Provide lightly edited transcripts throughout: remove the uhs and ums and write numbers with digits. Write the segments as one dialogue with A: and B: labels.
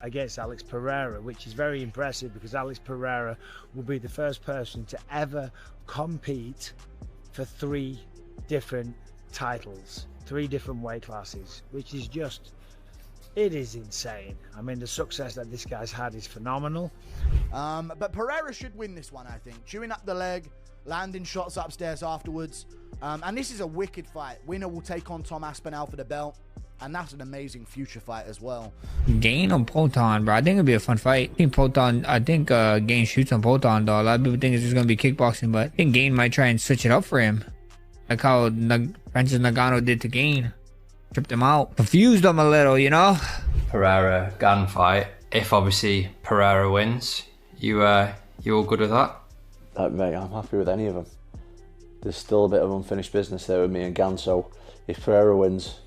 A: against Alex Pereira, which is very impressive because Alex Pereira will be the first person to ever compete for 3 different titles, 3 different weight classes, which is just, it is insane. I mean, the success that this guy's had is phenomenal.
B: But Pereira should win this one, I think. Chewing up the leg, landing shots upstairs afterwards. And this is a wicked fight. Winner will take on Tom Aspinall for the belt. And that's an amazing future fight as well.
C: Gane on Proton, bro. I think it'll be a fun fight. I think Gane shoots on Proton, though. A lot of people think it's just going to be kickboxing, but I think Gane might try and switch it up for him. Like how Francis Ngannou did to Gane. Tripped him out. Confused him a little, you know?
D: Pereira, Gane fight. If obviously Pereira wins, you all good with that?
E: Mate, I'm happy with any of them. There's still a bit of unfinished business there with me and Gane, so if Pereira wins,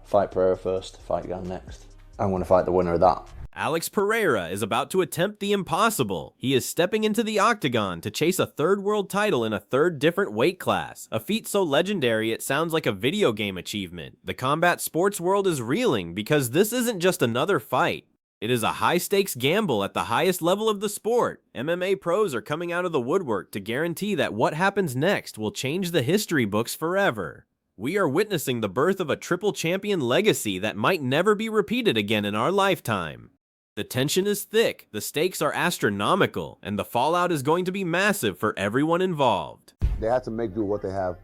E: fight Pereira first, fight Gane next. I'm going to fight the winner of that.
F: Alex Pereira is about to attempt the impossible. He is stepping into the octagon to chase a 3rd world title in a 3rd different weight class. A feat so legendary it sounds like a video game achievement. The combat sports world is reeling because this isn't just another fight. It is a high-stakes gamble at the highest level of the sport. MMA pros are coming out of the woodwork to guarantee that what happens next will change the history books forever. We are witnessing the birth of a triple champion legacy that might never be repeated again in our lifetime. The tension is thick, the stakes are astronomical, and the fallout is going to be massive for everyone involved.
G: They have to make do with what they have.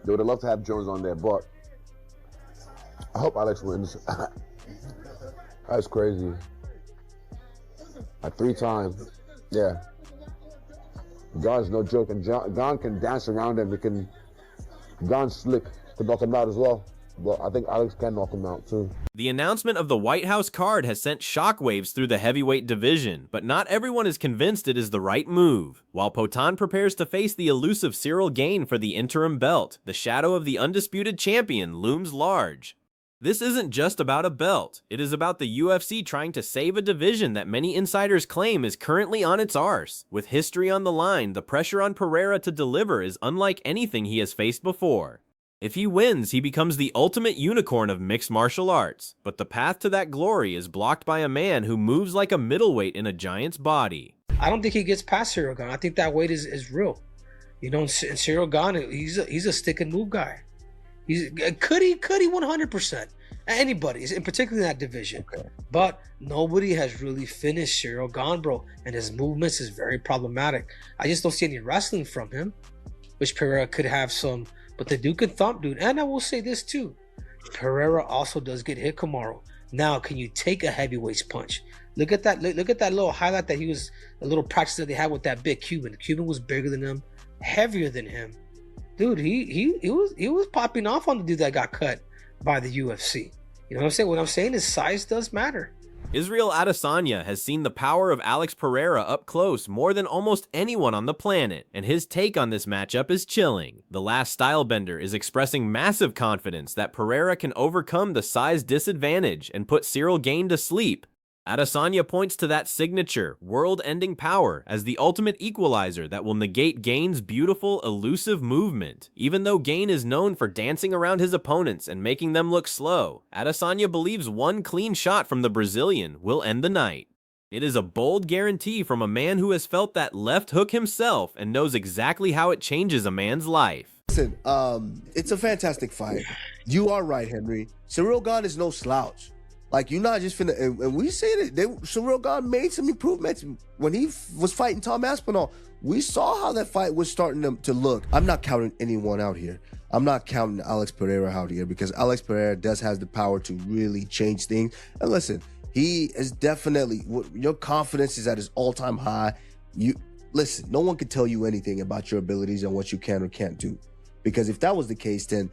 G: They would have loved to have Jones on there, but I hope Alex wins. That's crazy. Like 3 times, yeah. Gane's no joke, and Gane can dance around him. Gane's slick to knock him out as well. But I think Alex can knock him out too.
F: The announcement of the White House card has sent shockwaves through the heavyweight division, but not everyone is convinced it is the right move. While Poatan prepares to face the elusive Ciryl Gane for the interim belt, the shadow of the undisputed champion looms large. This isn't just about a belt, it is about the UFC trying to save a division that many insiders claim is currently on its arse. With history on the line, the pressure on Pereira to deliver is unlike anything he has faced before. If he wins, he becomes the ultimate unicorn of mixed martial arts, but the path to that glory is blocked by a man who moves like a middleweight in a giant's body.
H: I don't think he gets past Ciryl Gane. I think that weight is real. You know, Ciryl Gane, he's a stick and move guy. Could he 100%. Anybody, in particularly in that division. Okay. But nobody has really finished Ciryl Gane, bro, and his movements is very problematic. I just don't see any wrestling from him, which Pereira could have some. But the Duke and Thump, dude, and I will say this too, Pereira also does get hit Kamaru. Now, can you take a heavyweight's punch? Look at that little highlight that a little practice that they had with that big Cuban. The Cuban was bigger than him, heavier than him. Dude, he was popping off on the dude that got cut by the UFC. You know what I'm saying? What I'm saying is size does matter.
F: Israel Adesanya has seen the power of Alex Pereira up close more than almost anyone on the planet, and his take on this matchup is chilling. The last stylebender is expressing massive confidence that Pereira can overcome the size disadvantage and put Ciryl Gane to sleep. Adesanya points to that signature, world-ending power as the ultimate equalizer that will negate Gane's beautiful, elusive movement. Even though Gane is known for dancing around his opponents and making them look slow, Adesanya believes one clean shot from the Brazilian will end the night. It is a bold guarantee from a man who has felt that left hook himself and knows exactly how it changes a man's life.
I: Listen, it's a fantastic fight. You are right, Henry. Ciryl Gane is no slouch. Like, you're not just finna, and we say that Ciryl Gane made some improvements when he was fighting Tom Aspinall. We saw how that fight was starting to look. I'm not counting anyone out here. I'm not counting Alex Pereira out here because Alex Pereira does have the power to really change things. And listen, he is definitely, your confidence is at his all-time high. Listen, no one can tell you anything about your abilities and what you can or can't do. Because if that was the case, then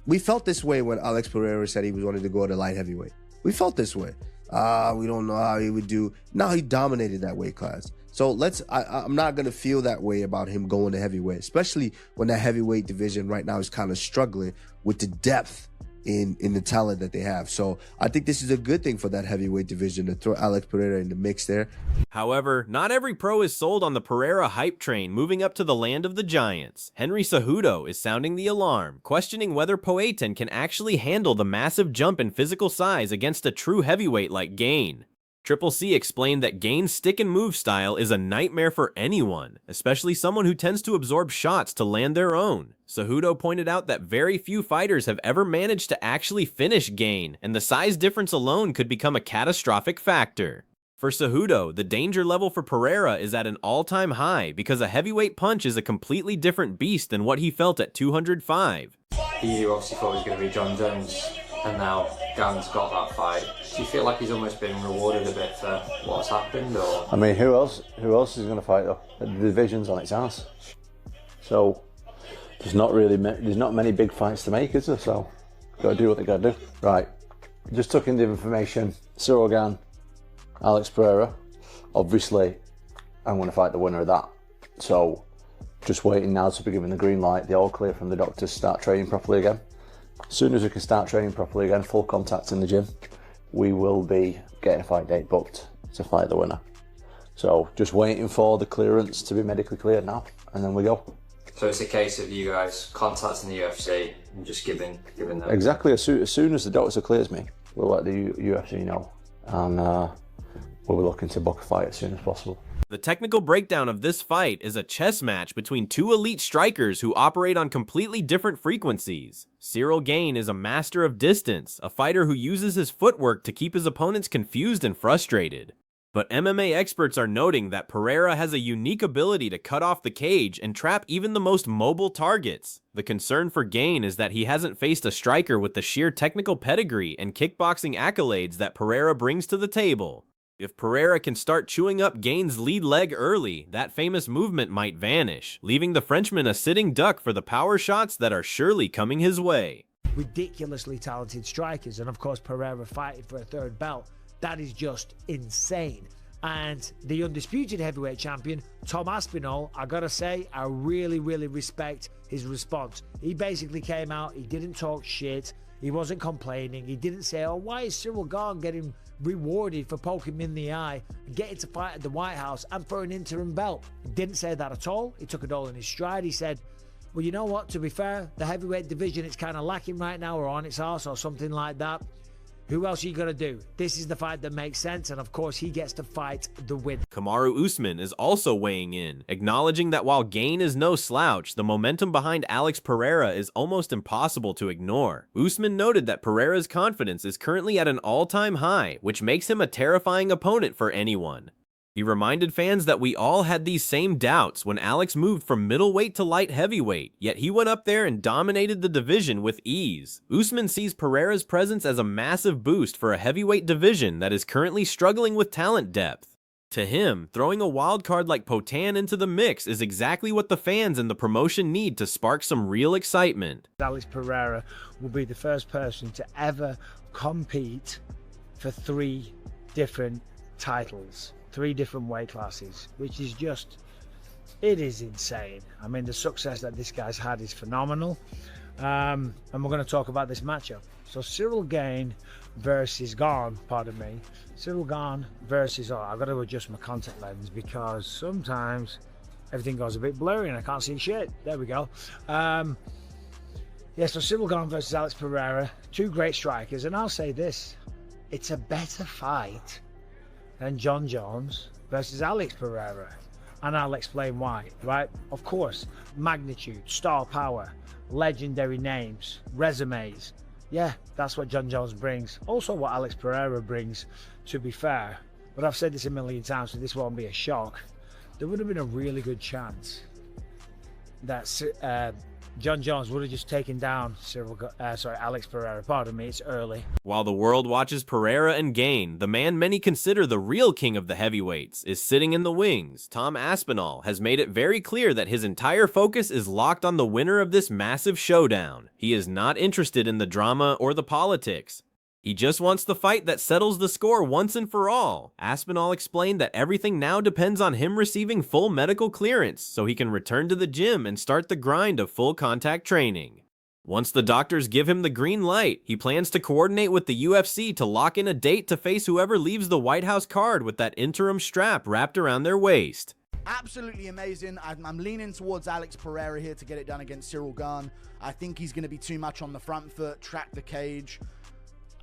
I: we felt this way when Alex Pereira said he was wanting to go to light heavyweight. We felt this way. We don't know how he would do. Now he dominated that weight class. So I'm not going to feel that way about him going to heavyweight, especially when that heavyweight division right now is kind of struggling with the depth in the talent that they have. So I think this is a good thing for that heavyweight division to throw Alex Pereira in the mix there.
F: However, not every pro is sold on the Pereira hype train moving up to the land of the giants. Henry Cejudo is sounding the alarm, questioning whether Poatan can actually handle the massive jump in physical size against a true heavyweight like Gane. Triple C explained that Gane's stick and move style is a nightmare for anyone, especially someone who tends to absorb shots to land their own. Cejudo pointed out that very few fighters have ever managed to actually finish Gane, and the size difference alone could become a catastrophic factor. For Cejudo, the danger level for Pereira is at an all-time high because a heavyweight punch is a completely different beast than what he felt at 205.
D: You obviously thought it was going to be Jon Jones, and now Gane's got that fight. Do you feel like he's almost been rewarded a bit for what's happened, or?
E: I mean, who else is going to fight though? The division's on its ass. So there's not many big fights to make, is there? So got to do what they got to do. Right. Just took in the information. Ciryl Gane, Alex Pereira. Obviously, I'm going to fight the winner of that. So just waiting now to be given the green light, the all clear from the doctors to start training properly again. As soon as we can start training properly again, full contact in the gym, we will be getting a fight date booked to fight the winner. So just waiting for the clearance to be medically cleared now, and then we go.
D: So it's a case of you guys contacting the UFC and just giving them...
E: Exactly, as soon as the doctor clears me, we'll let the UFC know, and we'll be looking to book a fight as soon as possible.
F: The technical breakdown of this fight is a chess match between two elite strikers who operate on completely different frequencies. Ciryl Gane is a master of distance, a fighter who uses his footwork to keep his opponents confused and frustrated. But MMA experts are noting that Pereira has a unique ability to cut off the cage and trap even the most mobile targets. The concern for Gane is that he hasn't faced a striker with the sheer technical pedigree and kickboxing accolades that Pereira brings to the table. If Pereira can start chewing up Gane's lead leg early, that famous movement might vanish, leaving the Frenchman a sitting duck for the power shots that are surely coming his way.
A: Ridiculously talented strikers, and of course Pereira fighting for a third belt. That is just insane. And the undisputed heavyweight champion, Tom Aspinall, I gotta say, I really respect his response. He basically came out, he didn't talk shit, he wasn't complaining, he didn't say, oh, why is Ciryl Gane getting rewarded for poking him in the eye and getting to fight at the White House and for an interim belt? He didn't say that at all. He took it all in his stride. He said, well, you know what, to be fair, the heavyweight division, it's kind of lacking right now, or on its arse or something like that. Who else are you going to do? This is the fight that makes sense, and of course he gets to fight the winner.
F: Kamaru Usman is also weighing in, acknowledging that while Gane is no slouch, the momentum behind Alex Pereira is almost impossible to ignore. Usman noted that Pereira's confidence is currently at an all-time high, which makes him a terrifying opponent for anyone. He reminded fans that we all had these same doubts when Alex moved from middleweight to light heavyweight, yet he went up there and dominated the division with ease. Usman sees Pereira's presence as a massive boost for a heavyweight division that is currently struggling with talent depth. To him, throwing a wild card like Potan into the mix is exactly what the fans and the promotion need to spark some real excitement.
A: Alex Pereira will be the first person to ever compete for 3 different titles. 3 different weight classes, which is just, it is insane. I mean, the success that this guy's had is phenomenal. And we're going to talk about this matchup. So Ciryl Gane versus Gane, pardon me. Ciryl Gane versus, oh, I've got to adjust my contact lens because sometimes everything goes a bit blurry and I can't see shit. There we go. Yeah, so Ciryl Gane versus Alex Pereira, 2 great strikers. And I'll say this, it's a better fight than Jon Jones versus Alex Pereira, and I'll explain why, right? Of course, magnitude, star power, legendary names, resumes. Yeah, that's what Jon Jones brings. Also what Alex Pereira brings, to be fair. But I've said this a million times, so this won't be a shock. There would have been a really good chance that Jon Jones would have just taken down Alex Pereira. Pardon me, it's early.
F: While the world watches Pereira and Gane, the man many consider the real king of the heavyweights is sitting in the wings. Tom Aspinall has made it very clear that his entire focus is locked on the winner of this massive showdown. He is not interested in the drama or the politics. He just wants the fight that settles the score once and for all. Aspinall explained that everything now depends on him receiving full medical clearance so he can return to the gym and start the grind of full contact training. Once the doctors give him the green light, he plans to coordinate with the UFC to lock in a date to face whoever leaves the White House card with that interim strap wrapped around their waist.
B: Absolutely amazing. I'm leaning towards Alex Pereira here to get it done against Ciryl Gane. I think he's going to be too much on the front foot, track the cage.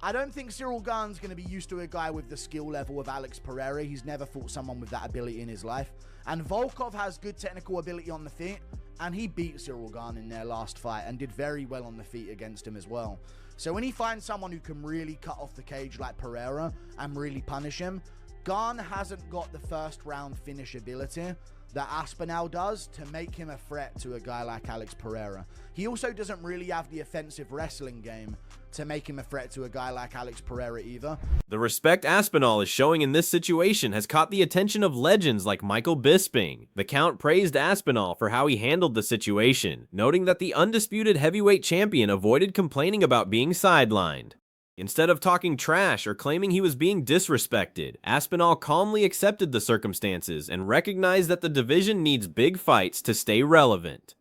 B: I don't think Ciryl Gane's going to be used to a guy with the skill level of Alex Pereira. He's never fought someone with that ability in his life. And Volkov has good technical ability on the feet, and he beat Ciryl Gane in their last fight and did very well on the feet against him as well. So when he finds someone who can really cut off the cage like Pereira and really punish him, Gane hasn't got the first round finish ability that Aspinall does to make him a threat to a guy like Alex Pereira. He also doesn't really have the offensive wrestling game to make him a threat to a guy like Alex Pereira either.
F: The respect Aspinall is showing in this situation has caught the attention of legends like Michael Bisping. The Count praised Aspinall for how he handled the situation, noting that the undisputed heavyweight champion avoided complaining about being sidelined. Instead of talking trash or claiming he was being disrespected, Aspinall calmly accepted the circumstances and recognized that the division needs big fights to stay relevant.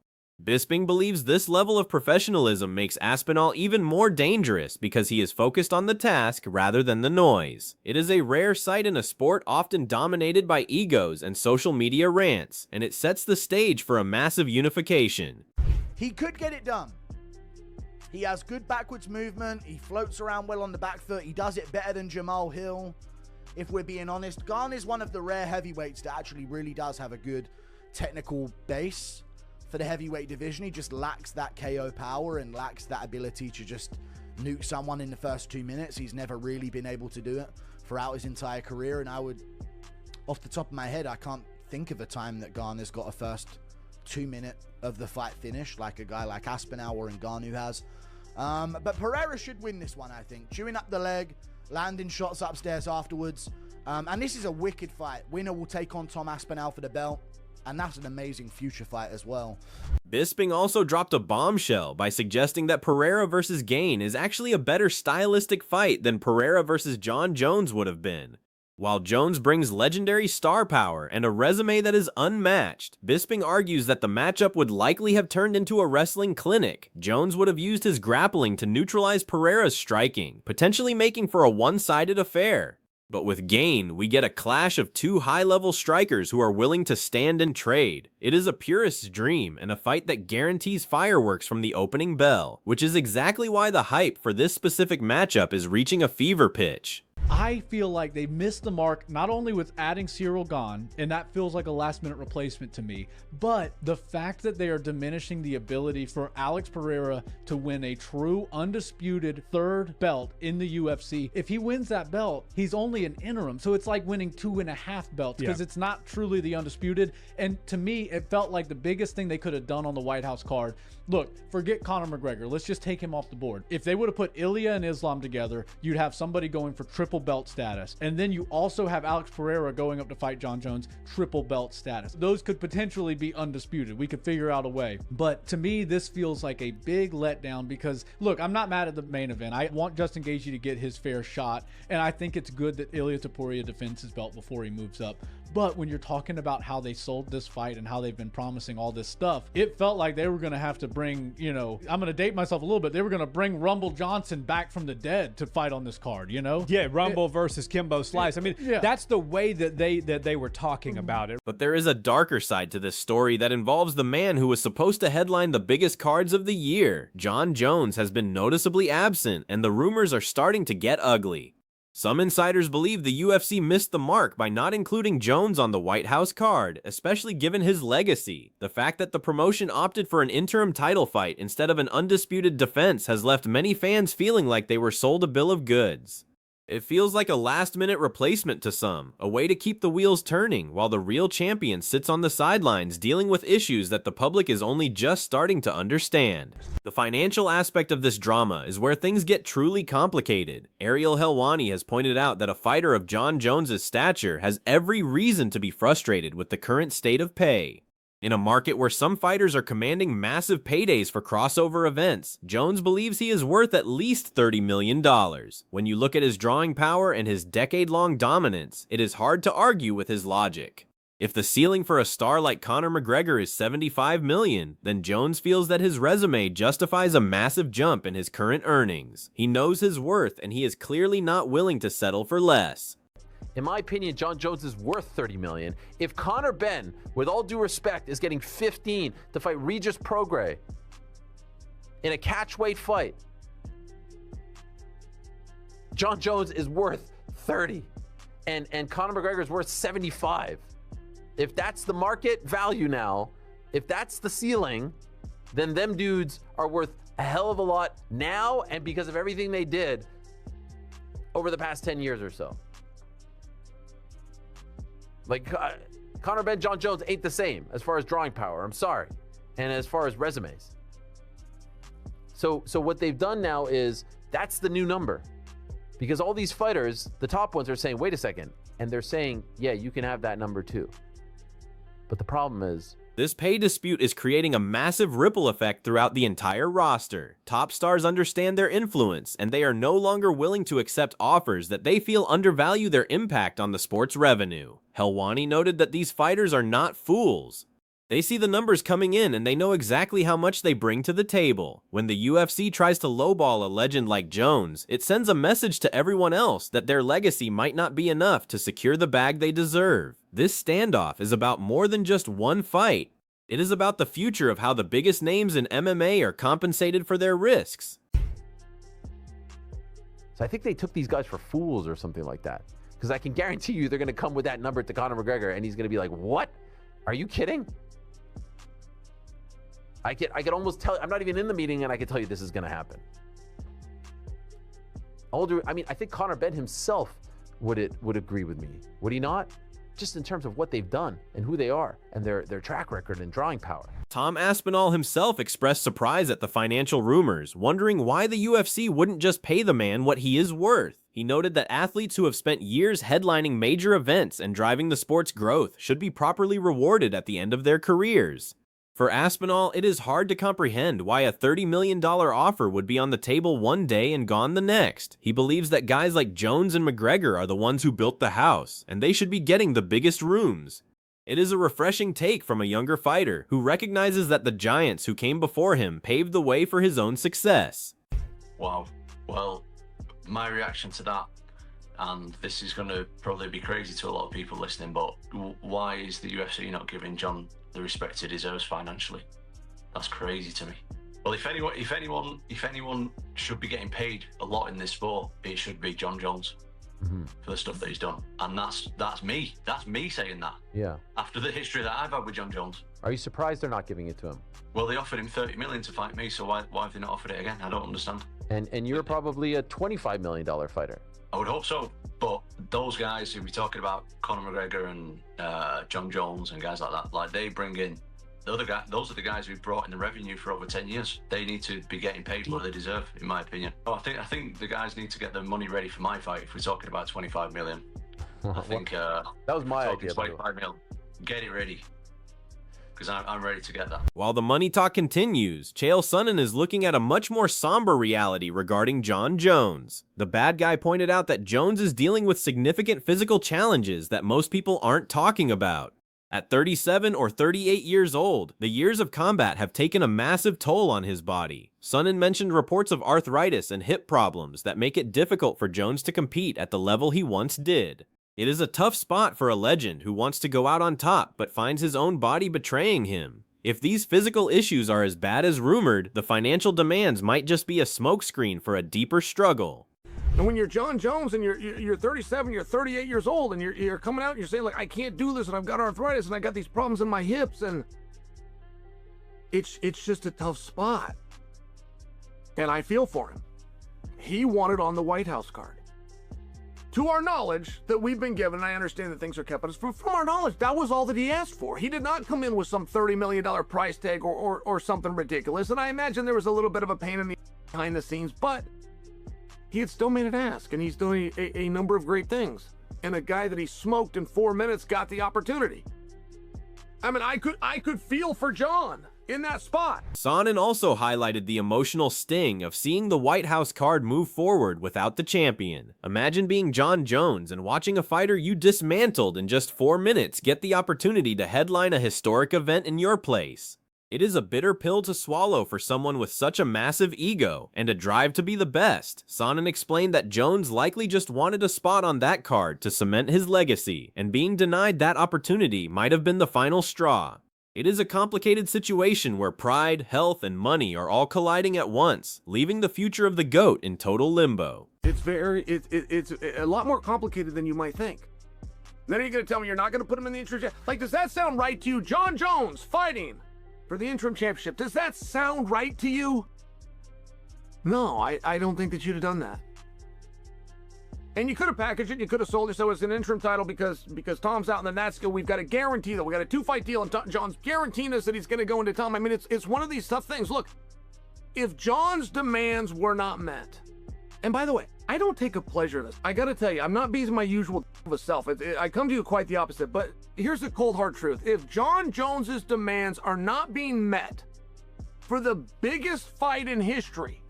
F: Bisping believes this level of professionalism makes Aspinall even more dangerous because he is focused on the task rather than the noise. It is a rare sight in a sport often dominated by egos and social media rants, and it sets the stage for a massive unification.
B: He could get it done. He has good backwards movement. He floats around well on the back foot. He does it better than Jamal Hill. If we're being honest, Gane is one of the rare heavyweights that actually really does have a good technical base for the heavyweight division. He just lacks that KO power and lacks that ability to just nuke someone in the first 2 minutes. He's never really been able to do it throughout his entire career. And I would, off the top of my head, I can't think of a time that Gane has got a first 2 minute of the fight finish like a guy like Aspinall or Ngannou has. But Pereira should win this one, I think. Chewing up the leg, landing shots upstairs afterwards. And this is a wicked fight. Winner will take on Tom Aspinall for the belt. And that's an amazing future fight as well.
F: Bisping also dropped a bombshell by suggesting that Pereira versus Gane is actually a better stylistic fight than Pereira versus Jon Jones would have been. While Jones brings legendary star power and a resume that is unmatched, Bisping argues that the matchup would likely have turned into a wrestling clinic. Jones would have used his grappling to neutralize Pereira's striking, potentially making for a one-sided affair. But with Gane, we get a clash of two high-level strikers who are willing to stand and trade. It is a purist's dream and a fight that guarantees fireworks from the opening bell, which is exactly why the hype for this specific matchup is reaching a fever pitch.
J: I feel like they missed the mark not only with adding Ciryl Gane, and that feels like a last-minute replacement to me, but the fact that they are diminishing the ability for Alex Pereira to win a true, undisputed third belt in the UFC. If he wins that belt, he's only an interim, so it's like winning 2.5 belts because it's not truly the undisputed. And to me, it felt like the biggest thing they could have done on the White House card. Look, forget Conor McGregor. Let's just take him off the board. If they would have put Ilya and Islam together, you'd have somebody going for triple belt status. And then you also have Alex Pereira going up to fight Jon Jones, triple belt status. Those could potentially be undisputed. We could figure out a way. But to me, this feels like a big letdown because, look, I'm not mad at the main event. I want Justin Gaethje to get his fair shot. And I think it's good that Ilya Topuria defends his belt before he moves up. But when you're talking about how they sold this fight and how they've been promising all this stuff, it felt like they were going to have to bring, you know, I'm going to date myself a little bit. They were going to bring Rumble Johnson back from the dead to fight on this card, you know?
K: Yeah, Rumble versus Kimbo Slice. I mean, that's the way that they were talking about it.
F: But there is a darker side to this story that involves the man who was supposed to headline the biggest cards of the year. Jon Jones has been noticeably absent, and the rumors are starting to get ugly. Some insiders believe the UFC missed the mark by not including Jones on the White House card, especially given his legacy. The fact that the promotion opted for an interim title fight instead of an undisputed defense has left many fans feeling like they were sold a bill of goods. It feels like a last-minute replacement to some, a way to keep the wheels turning while the real champion sits on the sidelines dealing with issues that the public is only just starting to understand. The financial aspect of this drama is where things get truly complicated. Ariel Helwani has pointed out that a fighter of Jon Jones' stature has every reason to be frustrated with the current state of pay. In a market where some fighters are commanding massive paydays for crossover events, Jones believes he is worth at least $30 million. When you look at his drawing power and his decade-long dominance, it is hard to argue with his logic. If the ceiling for a star like Conor McGregor is $75 million, then Jones feels that his resume justifies a massive jump in his current earnings. He knows his worth, and he is clearly not willing to settle for less.
L: In my opinion, Jon Jones is worth $30 million. If Conor Benn, with all due respect, is getting 15 to fight Regis Prograis in a catchweight fight, Jon Jones is worth 30, and Conor McGregor is worth 75. If that's the market value now, if that's the ceiling, then them dudes are worth a hell of a lot now, and because of everything they did over the past 10 years or so. Like, Conor Benn, Jon Jones ain't the same as far as drawing power, I'm sorry, and as far as resumes. So what they've done now is, that's the new number. Because all these fighters, the top ones, are saying, wait a second, and they're saying, yeah, you can have that number too. But the problem is,
F: this pay dispute is creating a massive ripple effect throughout the entire roster. Top stars understand their influence, and they are no longer willing to accept offers that they feel undervalue their impact on the sport's revenue. Helwani noted that these fighters are not fools. They see the numbers coming in and they know exactly how much they bring to the table. When the UFC tries to lowball a legend like Jones, it sends a message to everyone else that their legacy might not be enough to secure the bag they deserve. This standoff is about more than just one fight. It is about the future of how the biggest names in MMA are compensated for their risks.
L: so I think they took these guys for fools or something like that. Because I can guarantee you they're going to come with that number to Conor McGregor and he's going to be like, what? Are you kidding? I could almost tell, I'm not even in the meeting and I can tell you this is going to happen. I mean, I think Conor Benn himself would agree with me. Would he not? Just in terms of what they've done and who they are and their track record and drawing power.
F: Tom Aspinall himself expressed surprise at the financial rumors, wondering why the UFC wouldn't just pay the man what he is worth. He noted that athletes who have spent years headlining major events and driving the sport's growth should be properly rewarded at the end of their careers. For Aspinall, it is hard to comprehend why a $30 million offer would be on the table one day and gone the next. He believes that guys like Jones and McGregor are the ones who built the house, and they should be getting the biggest rooms. It is a refreshing take from a younger fighter who recognizes that the giants who came before him paved the way for his own success.
M: Wow. Well, my reaction to that, and this is going to probably be crazy to a lot of people listening, but why is the UFC not giving Jon the respect he deserves financially? That's crazy to me. Well, if anyone should be getting paid a lot in this sport, it should be Jon Jones for the stuff that he's done, and that's me. That's me saying that.
L: Yeah.
M: After the history that I've had with Jon Jones.
L: Are you surprised they're not giving it to him?
M: Well, they offered him 30 million to fight me, so why have they not offered it again? I don't understand.
L: And you're probably a $25 million fighter.
M: I would hope so, but those guys who we're talking about, Conor McGregor and Jon Jones and guys like that, like they bring in the other guy. Those are the guys who brought in the revenue for over 10 years. They need to be getting paid what they deserve, in my opinion. I think the guys need to get their money ready for my fight. If we're talking about 25 million, I think
L: that was my idea.
M: 25 mil. Get it ready. Because I'm ready to get that.
F: While the money talk continues, Chael Sonnen is looking at a much more somber reality regarding Jon Jones. The bad guy pointed out that Jones is dealing with significant physical challenges that most people aren't talking about. At 37 or 38 years old, the years of combat have taken a massive toll on his body. Sonnen mentioned reports of arthritis and hip problems that make it difficult for Jones to compete at the level he once did. It is a tough spot for a legend who wants to go out on top but finds his own body betraying him. If these physical issues are as bad as rumored, the financial demands might just be a smokescreen for a deeper struggle.
N: And when you're Jon Jones and you're 37, you're 38 years old, and you're coming out and you're saying, like, I can't do this, and I've got arthritis, and I got these problems in my hips, and it's just a tough spot. And I feel for him. He wanted on the White House card. To our knowledge that we've been given, and I understand that things are kept, but from our knowledge, that was all that he asked for. He did not come in with some $30 million price tag or something ridiculous, and I imagine there was a little bit of a pain in the behind the scenes, but he had still made an ask, and he's doing a number of great things. And a guy that he smoked in 4 minutes got the opportunity. I mean, I could feel for Jon in that spot.
F: Sonnen also highlighted the emotional sting of seeing the White House card move forward without the champion. Imagine being Jon Jones and watching a fighter you dismantled in just 4 minutes get the opportunity to headline a historic event in your place. It is a bitter pill to swallow for someone with such a massive ego and a drive to be the best. Sonnen explained that Jones likely just wanted a spot on that card to cement his legacy, and being denied that opportunity might have been the final straw. It is a complicated situation where pride, health, and money are all colliding at once, leaving the future of the GOAT in total limbo.
N: It's a lot more complicated than you might think. Then are you going to tell me you're not going to put him in the interim? Like, does that sound right to you? Jon Jones fighting for the interim championship. Does that sound right to you? No, I don't think that you'd have done that. And you could have packaged it. You could have sold it so it's an interim title because Tom's out, and then that's good. We've got a guarantee that we got a 2-fight deal, and Jon's guaranteeing us that he's going to go into Tom. I mean, it's one of these tough things. Look, if Jon's demands were not met, and by the way, I don't take a pleasure in this. I got to tell you, I'm not being my usual self. I come to you quite the opposite. But here's the cold hard truth: if Jon Jones's demands are not being met for the biggest fight in history,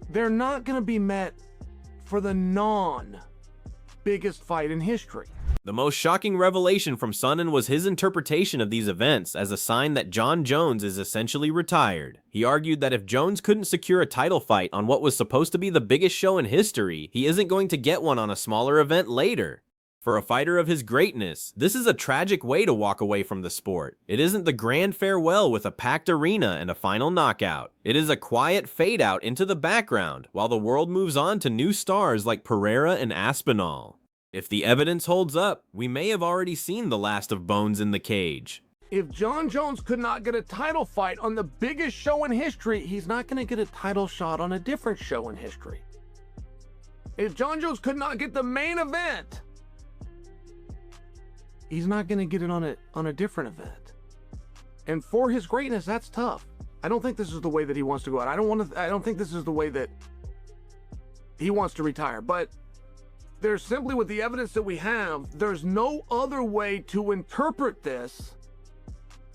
N: they're not going to be met for the non-biggest fight in history.
F: The most shocking revelation from Sonnen was his interpretation of these events as a sign that Jon Jones is essentially retired. He argued that if Jones couldn't secure a title fight on what was supposed to be the biggest show in history, he isn't going to get one on a smaller event later. For a fighter of his greatness, this is a tragic way to walk away from the sport. It isn't the grand farewell with a packed arena and a final knockout. It is a quiet fade out into the background while the world moves on to new stars like Pereira and Aspinall. If the evidence holds up, we may have already seen the last of Bones in the cage.
N: If Jon Jones could not get a title fight on the biggest show in history, he's not going to get a title shot on a different show in history. If Jon Jones could not get the main event, he's not going to get it on a different event. And for his greatness, that's tough. I don't think this is the way that he wants to go out. I don't think this is the way that he wants to retire. But there's simply, with the evidence that we have, there's no other way to interpret this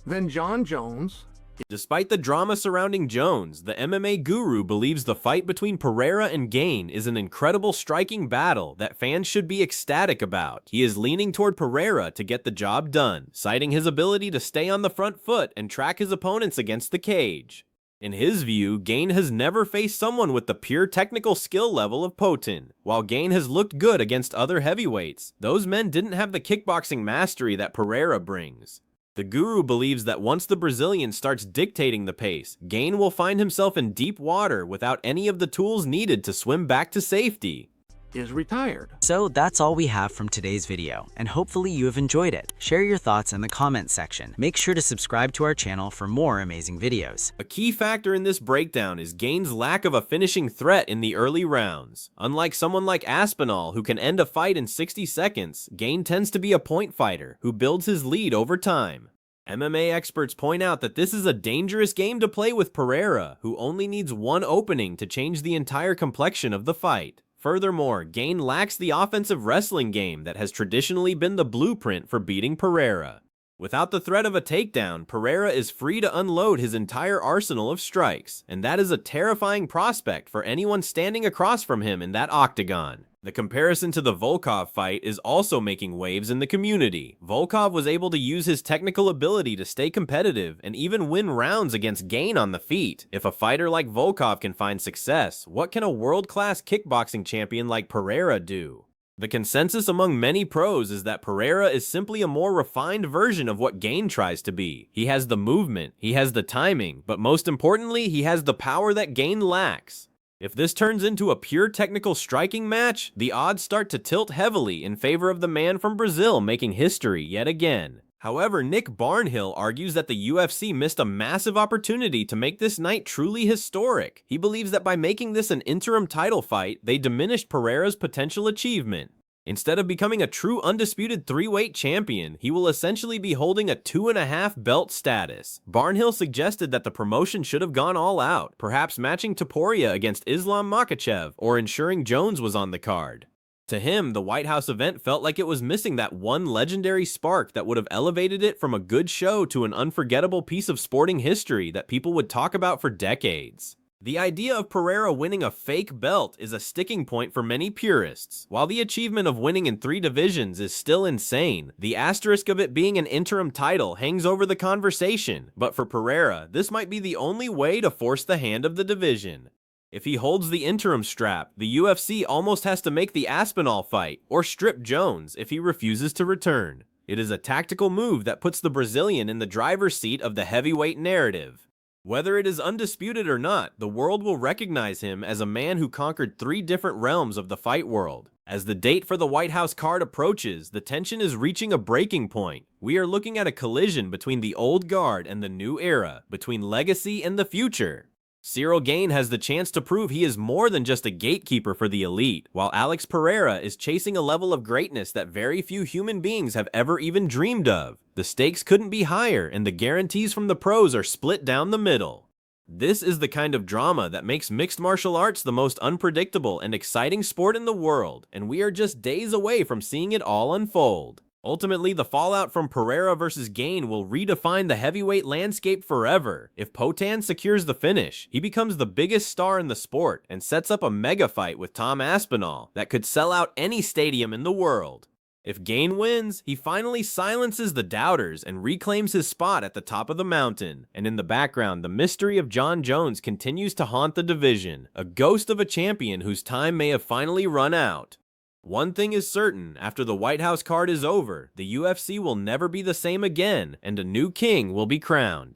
N: than Jon Jones.
F: Despite the drama surrounding Jones, the MMA guru believes the fight between Pereira and Gane is an incredible striking battle that fans should be ecstatic about. He is leaning toward Pereira to get the job done, citing his ability to stay on the front foot and track his opponents against the cage. In his view, Gane has never faced someone with the pure technical skill level of Potin. While Gane has looked good against other heavyweights, those men didn't have the kickboxing mastery that Pereira brings. The guru believes that once the Brazilian starts dictating the pace, Gane will find himself in deep water without any of the tools needed to swim back to safety.
N: Is retired.
O: So that's all we have from today's video, and hopefully you have enjoyed it. Share your thoughts in the comments section. Make sure to subscribe to our channel for more amazing videos.
F: A key factor in this breakdown is Gane's lack of a finishing threat in the early rounds. Unlike someone like Aspinall, who can end a fight in 60 seconds, Gane tends to be a point fighter who builds his lead over time. MMA experts point out that this is a dangerous game to play with Pereira, who only needs one opening to change the entire complexion of the fight. Furthermore, Gane lacks the offensive wrestling game that has traditionally been the blueprint for beating Pereira. Without the threat of a takedown, Pereira is free to unload his entire arsenal of strikes, and that is a terrifying prospect for anyone standing across from him in that octagon. The comparison to the Volkov fight is also making waves in the community. Volkov was able to use his technical ability to stay competitive and even win rounds against Gane on the feet. If a fighter like Volkov can find success, what can a world-class kickboxing champion like Pereira do? The consensus among many pros is that Pereira is simply a more refined version of what Gane tries to be. He has the movement, he has the timing, but most importantly, he has the power that Gane lacks. If this turns into a pure technical striking match, the odds start to tilt heavily in favor of the man from Brazil making history yet again. However, Nick Barnhill argues that the UFC missed a massive opportunity to make this night truly historic. He believes that by making this an interim title fight, they diminished Pereira's potential achievement. Instead of becoming a true undisputed 3-weight champion, he will essentially be holding a 2.5 belt status. Barnhill suggested that the promotion should have gone all out, perhaps matching Topuria against Islam Makhachev or ensuring Jones was on the card. To him, the White House event felt like it was missing that one legendary spark that would have elevated it from a good show to an unforgettable piece of sporting history that people would talk about for decades. The idea of Pereira winning a fake belt is a sticking point for many purists. While the achievement of winning in 3 divisions is still insane, the asterisk of it being an interim title hangs over the conversation. But for Pereira, this might be the only way to force the hand of the division. If he holds the interim strap, the UFC almost has to make the Aspinall fight, or strip Jones if he refuses to return. It is a tactical move that puts the Brazilian in the driver's seat of the heavyweight narrative. Whether it is undisputed or not, the world will recognize him as a man who conquered 3 different realms of the fight world. As the date for the White House card approaches, the tension is reaching a breaking point. We are looking at a collision between the old guard and the new era, between legacy and the future. Ciryl Gane has the chance to prove he is more than just a gatekeeper for the elite, while Alex Pereira is chasing a level of greatness that very few human beings have ever even dreamed of. The stakes couldn't be higher, and the guarantees from the pros are split down the middle. This is the kind of drama that makes mixed martial arts the most unpredictable and exciting sport in the world, and we are just days away from seeing it all unfold. Ultimately, the fallout from Pereira versus Gane will redefine the heavyweight landscape forever. If Poatan secures the finish, he becomes the biggest star in the sport and sets up a mega fight with Tom Aspinall that could sell out any stadium in the world. If Gane wins, he finally silences the doubters and reclaims his spot at the top of the mountain. And in the background, the mystery of Jon Jones continues to haunt the division, a ghost of a champion whose time may have finally run out. One thing is certain, after the White House card is over, the UFC will never be the same again, and a new king will be crowned.